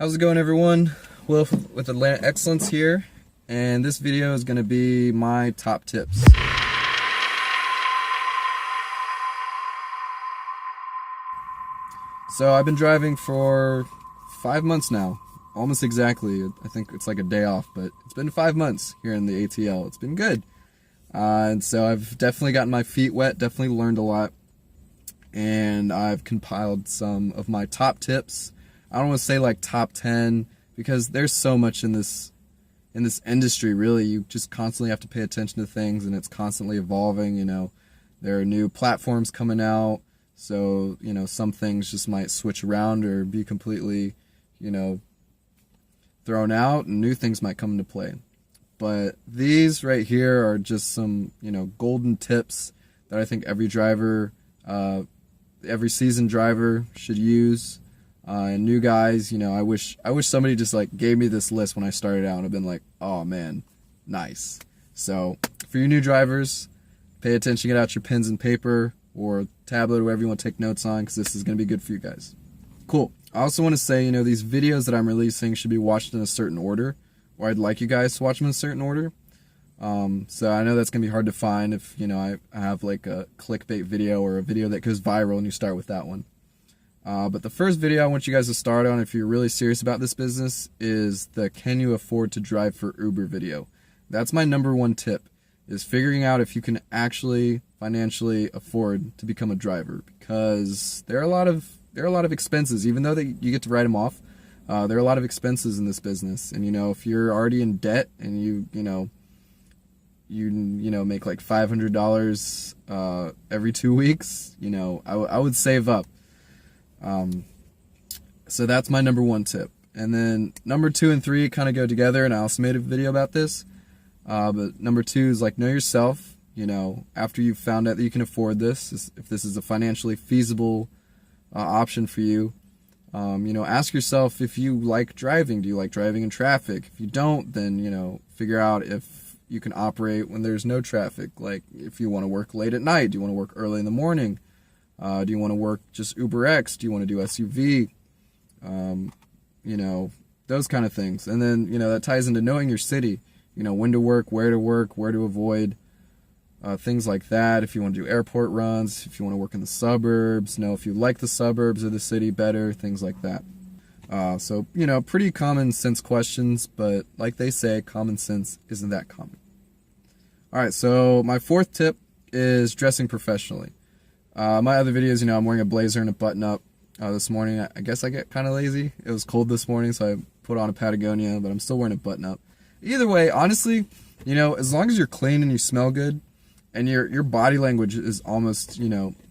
How's it going, everyone? Will with Atlanta Excellence here, and this video is going to be my top tips. So I've been driving for 5 months now, almost exactly. I think it's like a day off, but it's been 5 months here in the ATL. It's been good. And so I've definitely gotten my feet wet, definitely learned a lot, and I've compiled some of my top tips. I don't want to say like top 10 because there's so much in this industry, really. You just constantly have to pay attention to things, and it's constantly evolving. There are new platforms coming out, so some things just might switch around or be completely thrown out, and new things might come into play. But these right here are just some golden tips that I think every driver, every seasoned driver should use. And new guys, I wish somebody just like gave me this list when I started out. I've been like, oh man, nice. So for you new drivers, pay attention, get out your pens and paper or tablet or whatever you want to take notes on, because this is going to be good for you guys. Cool. I also want to say, these videos that I'm releasing should be watched in a certain order, or I'd like you guys to watch them in a certain order. So I know that's going to be hard to find if, I have like a clickbait video or a video that goes viral and you start with that one. But the first video I want you guys to start on, if you're really serious about this business, is the "Can you afford to drive for Uber" video. That's my number one tip, is figuring out if you can actually financially afford to become a driver, because there are a lot of expenses. Even though you get to write them off, there are a lot of expenses in this business. And if you're already in debt and you make like $500 every 2 weeks, I would save up. So that's my number one tip. And then number 2 and 3 kind of go together, and I also made a video about this. But number 2 is like, know yourself. After you've found out that you can afford this, if this is a financially feasible option for you, ask yourself if you like driving. Do you like driving in traffic? If you don't, then, figure out if you can operate when there's no traffic. Like, if you want to work late at night, do you want to work early in the morning? Do you want to work just Uber X? Do you want to do SUV? Those kind of things. And then, that ties into knowing your city, when to work, where to avoid, things like that. If you want to do airport runs, if you want to work in the suburbs, if you like the suburbs or the city better, things like that. So, pretty common sense questions, but like they say, common sense isn't that common. All right, so my 4th tip is dressing professionally. My other videos, I'm wearing a blazer and a button-up. This morning, I guess I get kind of lazy. It was cold this morning, so I put on a Patagonia, but I'm still wearing a button-up. Either way, honestly, as long as you're clean and you smell good, and your body language is almost,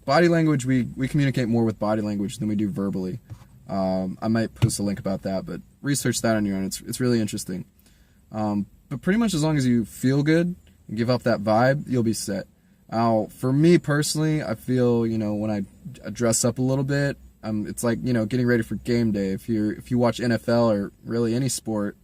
body language, we communicate more with body language than we do verbally. I might post a link about that, but research that on your own. It's really interesting. But pretty much as long as you feel good and give off that vibe, you'll be set. Now, for me personally, I feel, when I dress up a little bit, it's like, getting ready for game day. If you watch NFL or really any sport,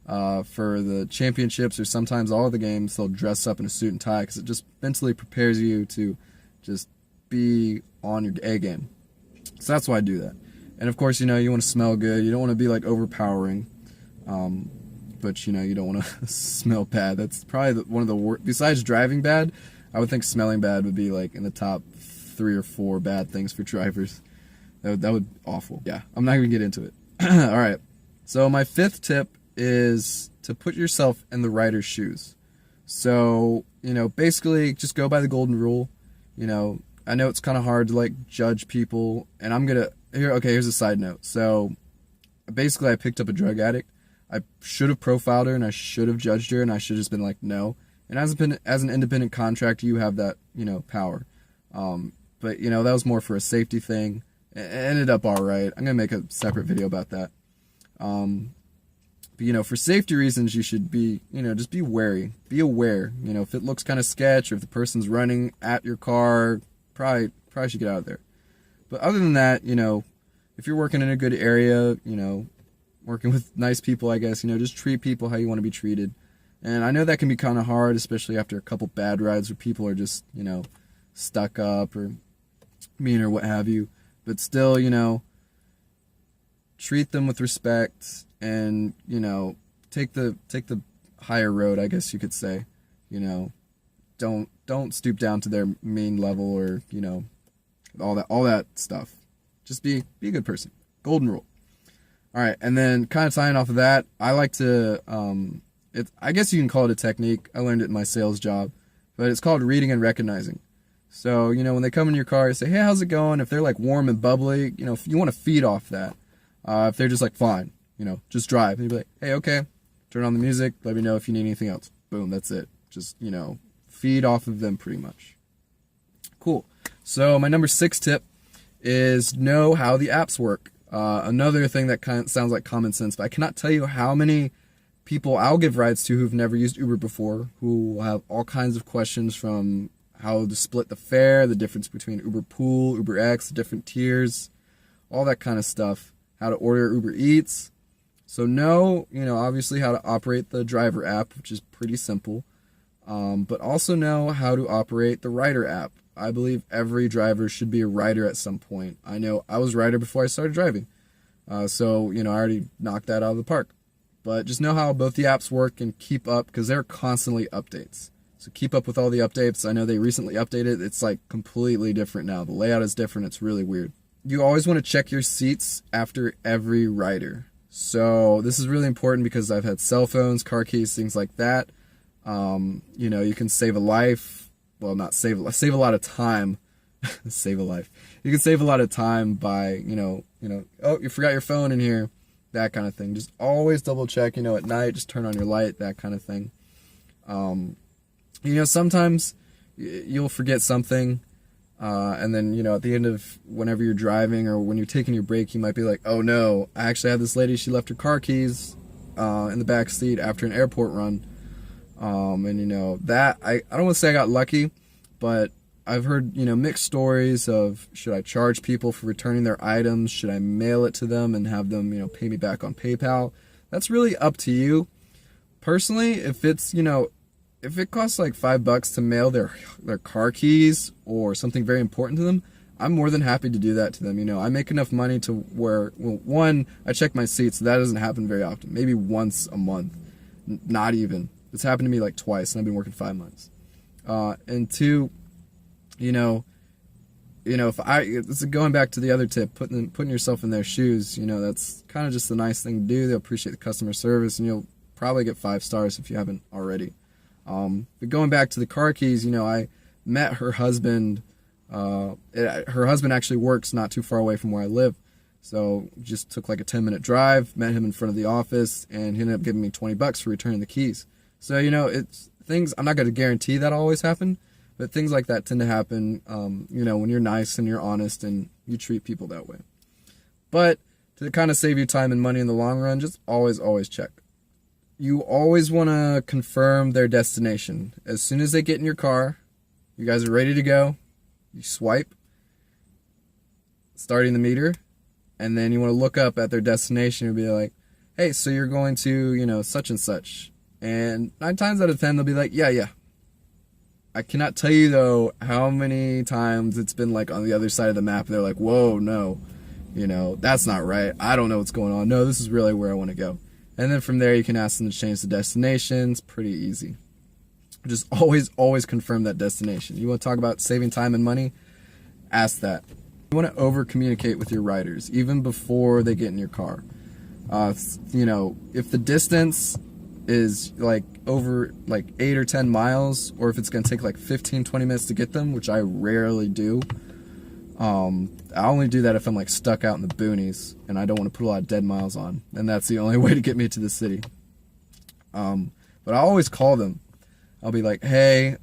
for the championships or sometimes all the games, they'll dress up in a suit and tie, because it just mentally prepares you to just be on your A game. So that's why I do that. And of course, you want to smell good. You don't want to be like overpowering, but you don't want to smell bad. That's probably one of the worst. Besides driving bad, I would think smelling bad would be like in the top 3 or 4 bad things for drivers. That would be awful. Yeah, I'm not going to get into it. All right. So my 5th tip is to put yourself in the rider's shoes. So, basically just go by the golden rule. I know it's kind of hard to like judge people, and here's a side note. So basically I picked up a drug addict. I should have profiled her, and I should have judged her, and I should have just been like, no. And as an independent contractor, you have that, power. But, that was more for a safety thing. It ended up all right. I'm going to make a separate video about that. But, for safety reasons, you should be, just be wary. Be aware. If it looks kind of sketch, or if the person's running at your car, probably should get out of there. But other than that, if you're working in a good area, working with nice people, I guess, just treat people how you want to be treated. And I know that can be kind of hard, especially after a couple bad rides where people are just, stuck up or mean or what have you. But still, treat them with respect, and, you know, take the higher road, I guess you could say. You know, don't stoop down to their mean level, or, you know, all that stuff. Just be a good person. Golden rule. All right, and then kind of tying off of that, I like to I guess you can call it a technique. I learned it in my sales job, but it's called reading and recognizing. So, you know, when they come in your car, you say, hey, how's it going? If they're like warm and bubbly, you know, if you want to feed off that. If they're just like, fine, you know, just drive. And you'd be like, hey, okay, turn on the music. Let me know if you need anything else. Boom, that's it. Just, you know, feed off of them pretty much. Cool. So my number 6 tip is know how the apps work. Another thing that kind of sounds like common sense, but I cannot tell you how many people I'll give rides to who've never used Uber before, who have all kinds of questions, from how to split the fare, the difference between Uber Pool, Uber X, the different tiers, all that kind of stuff, how to order Uber Eats. So know, you know, obviously how to operate the driver app, which is pretty simple, but also know how to operate the rider app. I believe every driver should be a rider at some point. I know I was a rider before I started driving, so, you know, I already knocked that out of the park. But just know how both the apps work and keep up, because there are constantly updates. So keep up with all the updates. I know they recently updated. It's like completely different now. The layout is different. It's really weird. You always want to check your seats after every rider. So this is really important because I've had cell phones, car keys, things like that. You know, you can save a life. Well, not save a lot of time. Save a life. You can save a lot of time by, you know, oh, you forgot your phone in here. That kind of thing. Just always double check, you know, at night, just turn on your light, that kind of thing. You know, sometimes you'll forget something, and then, you know, at the end of whenever you're driving or when you're taking your break, you might be like, oh no, I actually had this lady, she left her car keys in the back seat after an airport run. And, you know, that, I don't want to say I got lucky, but I've heard, you know, mixed stories of, should I charge people for returning their items? Should I mail it to them and have them, you know, pay me back on PayPal? That's really up to you. Personally, if it's, you know, if it costs like $5 to mail their car keys or something very important to them, I'm more than happy to do that to them. You know, I make enough money to where, well, one, I check my seats. So that doesn't happen very often. Maybe once a month. Not even. It's happened to me like twice, and I've been working 5 months. And two, you know, if going back to the other tip, putting yourself in their shoes, you know, that's kind of just a nice thing to do. They'll appreciate the customer service, and you'll probably get 5 stars if you haven't already. But going back to the car keys, you know, I met her husband. Her husband actually works not too far away from where I live. So just took like a 10-minute drive, met him in front of the office, and he ended up giving me $20 for returning the keys. So, you know, it's things, I'm not going to guarantee that always happen, but things like that tend to happen, you know, when you're nice and you're honest and you treat people that way. But to kind of save you time and money in the long run, just always check. You always want to confirm their destination. As soon as they get in your car, you guys are ready to go, you swipe, starting the meter, and then you want to look up at their destination and be like, hey, so you're going to, you know, such and such. And 9 times out of 10, they'll be like, yeah. I cannot tell you, though, how many times it's been like on the other side of the map. They're like, whoa, no, you know, that's not right. I don't know what's going on. No, this is really where I want to go. And then from there, you can ask them to change the destination. It's pretty easy. Just always confirm that destination. You want to talk about saving time and money? Ask that. You want to over communicate with your riders, even before they get in your car. You know, if the distance is like over like 8 or 10 miles, or if it's going to take like 15-20 minutes to get them, which I rarely do. I only do that if I'm like stuck out in the boonies and I don't want to put a lot of dead miles on, and that's the only way to get me to the city. But I always call them. I'll be like, hey,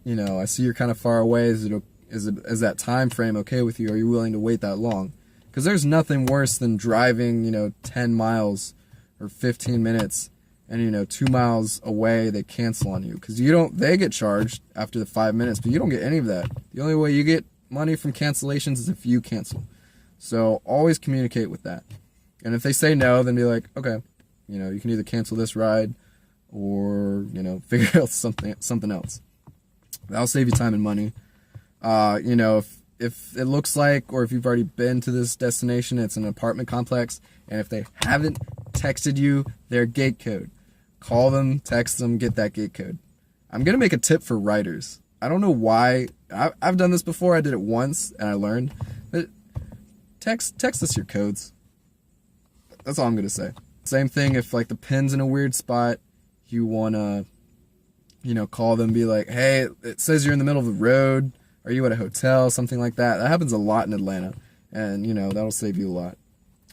you know, I see you're kind of far away. Is that time frame okay with you? Are you willing to wait that long? Because there's nothing worse than driving, you know, 10 miles or 15 minutes, and, you know, 2 miles away they cancel on you, because they get charged after the 5 minutes, but you don't get any of that. The only way you get money from cancellations is if you cancel. So always communicate with that. And if they say no, then be like, okay, you know, you can either cancel this ride or, you know, figure out something else. That'll save you time and money. You know, if it looks like, or if you've already been to this destination, it's an apartment complex, and if they haven't texted you their gate code, call them, text them, get that gate code. I'm going to make a tip for riders. I don't know why. I've done this before. I did it once, and I learned. But text us your codes. That's all I'm going to say. Same thing if, like, the pin's in a weird spot, you want to, call them, be like, hey, it says you're in the middle of the road. Are you at a hotel? Something like that. That happens a lot in Atlanta. And, that'll save you a lot.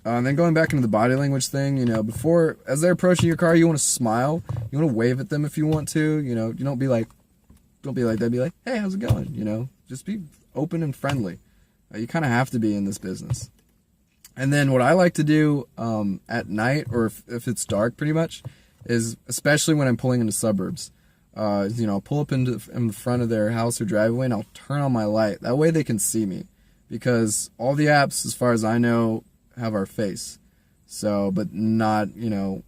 And then going back into the body language thing, before, as they're approaching your car, you want to smile. You want to wave at them if you want to. You don't be like that. Be like, hey, how's it going? Just be open and friendly. You kind of have to be in this business. And then what I like to do at night, or if it's dark pretty much, is, especially when I'm pulling into suburbs, I'll pull up in the front of their house or driveway, and I'll turn on my light. That way they can see me, because all the apps, as far as I know, have our face. So, but not, a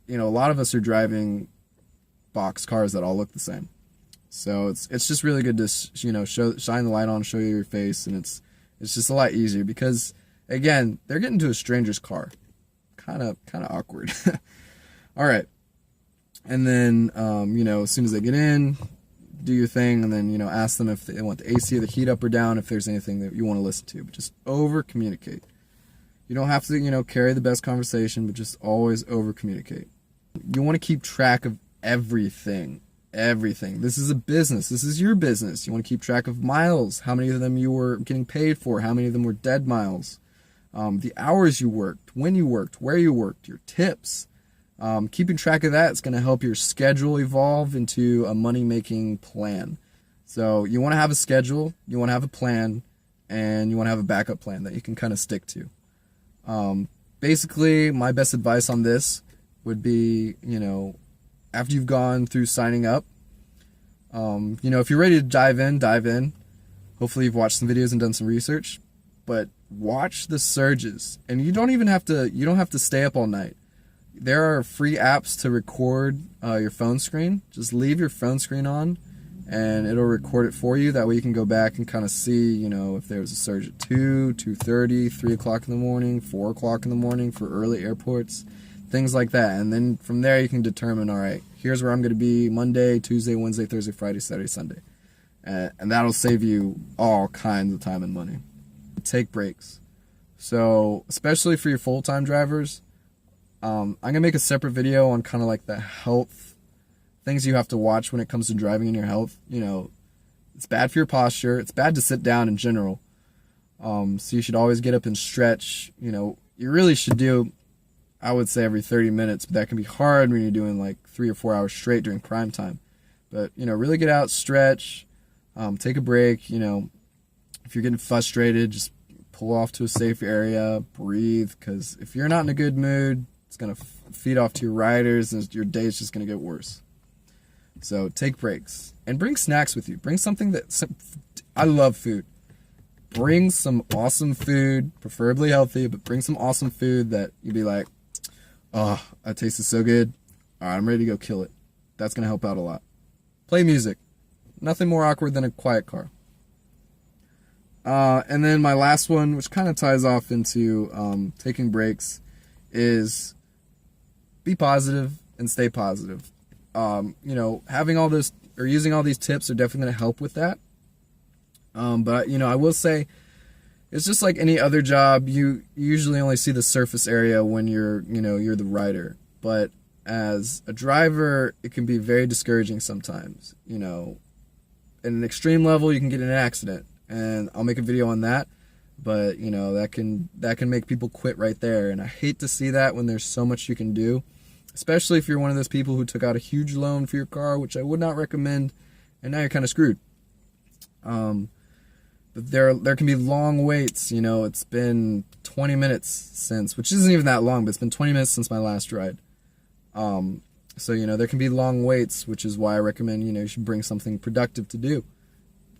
lot of us are driving box cars that all look the same. So it's just really good to, shine the light on, show you your face, and it's just a lot easier, because, again, they're getting to a stranger's car. Kind of awkward. All right. And then, as soon as they get in, do your thing, and then, ask them if they want the AC or the heat up or down, if there's anything that you want to listen to. But just over-communicate. You don't have to, carry the best conversation, but just always over-communicate. You want to keep track of everything. Everything. This is a business. This is your business. You want to keep track of miles, how many of them you were getting paid for, how many of them were dead miles, the hours you worked, when you worked, where you worked, your tips. Keeping track of that is going to help your schedule evolve into a money-making plan. So you want to have a schedule, you want to have a plan, and you want to have a backup plan that you can kind of stick to. Basically, my best advice on this would be, after you've gone through signing up, if you're ready to dive in. Hopefully you've watched some videos and done some research, but watch the surges. And you don't have to stay up all night. There are free apps to record your phone screen. Just leave your phone screen on, and it'll record it for you. That way you can go back and kind of see, if there's a surge at 2, 2:30, 3 o'clock in the morning, 4 o'clock in the morning for early airports, things like that. And then from there you can determine, all right, here's where I'm going to be Monday, Tuesday, Wednesday, Thursday, Friday, Saturday, Sunday. And that'll save you all kinds of time and money. Take breaks. So, especially for your full-time drivers, I'm going to make a separate video on kind of like the health things you have to watch when it comes to driving in your health. It's bad for your posture. It's bad to sit down in general. So you should always get up and stretch. You really should do, I would say, every 30 minutes, but that can be hard when you're doing like 3 or 4 hours straight during prime time. But, really get out, stretch, take a break. If you're getting frustrated, just pull off to a safe area, breathe, because if you're not in a good mood, it's going to feed off to your riders, and your day is just going to get worse. So take breaks. And bring snacks with you. Bring something I love food. Bring some awesome food, preferably healthy, but bring some awesome food that you'd be like, oh, that tasted so good. All right, I'm ready to go kill it. That's going to help out a lot. Play music. Nothing more awkward than a quiet car. And then my last one, which kind of ties off into taking breaks, is be positive and stay positive. Having all this or using all these tips are definitely going to help with that. But I will say, it's just like any other job. You usually only see the surface area when you're the rider. But as a driver, it can be very discouraging sometimes. At an extreme level, you can get in an accident, and I'll make a video on that. But that can make people quit right there, and I hate to see that when there's so much you can do, especially if you're one of those people who took out a huge loan for your car, which I would not recommend, and now you're kind of screwed. But there can be long waits. It's been 20 minutes since, which isn't even that long, but it's been 20 minutes since my last ride. So there can be long waits, which is why I recommend you should bring something productive to do.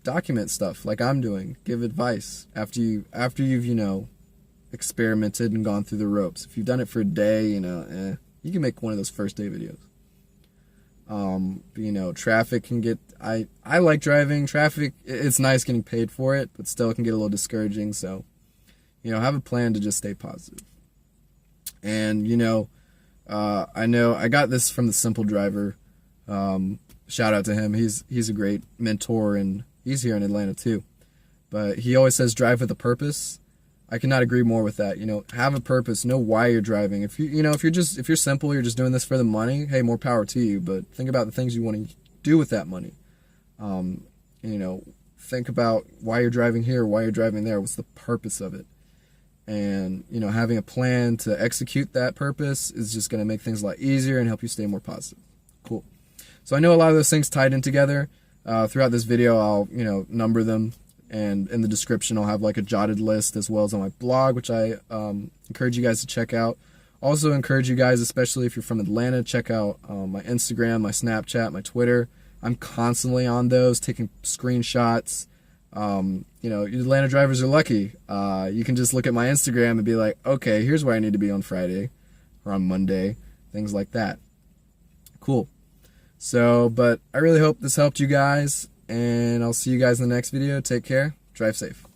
Document stuff like I'm doing. Give advice after you've experimented and gone through the ropes. If you've done it for a day, you can make one of those first day videos. You know, traffic can get, I like driving. Traffic, it's nice getting paid for it, but still it can get a little discouraging. So, you know, have a plan to just stay positive. And, you know I got this from the Simple Driver. Shout out to him. He's a great mentor, and he's here in Atlanta too. But he always says drive with a purpose. I cannot agree more with that. You know, have a purpose, know why you're driving. If you're simple, you're just doing this for the money, hey, more power to you. But think about the things you want to do with that money. You know, think about why you're driving here, why you're driving there, what's the purpose of it. And, you know, having a plan to execute that purpose is just going to make things a lot easier and help you stay more positive. Cool. So I know a lot of those things tied in together. Throughout this video, I'll, you know, number them. And in the description, I'll have like a jotted list, as well as on my blog, which I encourage you guys to check out. Also encourage you guys, especially if you're from Atlanta, check out my Instagram, my Snapchat, my Twitter. I'm constantly on those, taking screenshots. You know, Atlanta drivers are lucky. You can just look at my Instagram and be like, okay, here's where I need to be on Friday or on Monday, things like that. Cool. So, but I really hope this helped you guys, and I'll see you guys in the next video. Take care. Drive safe.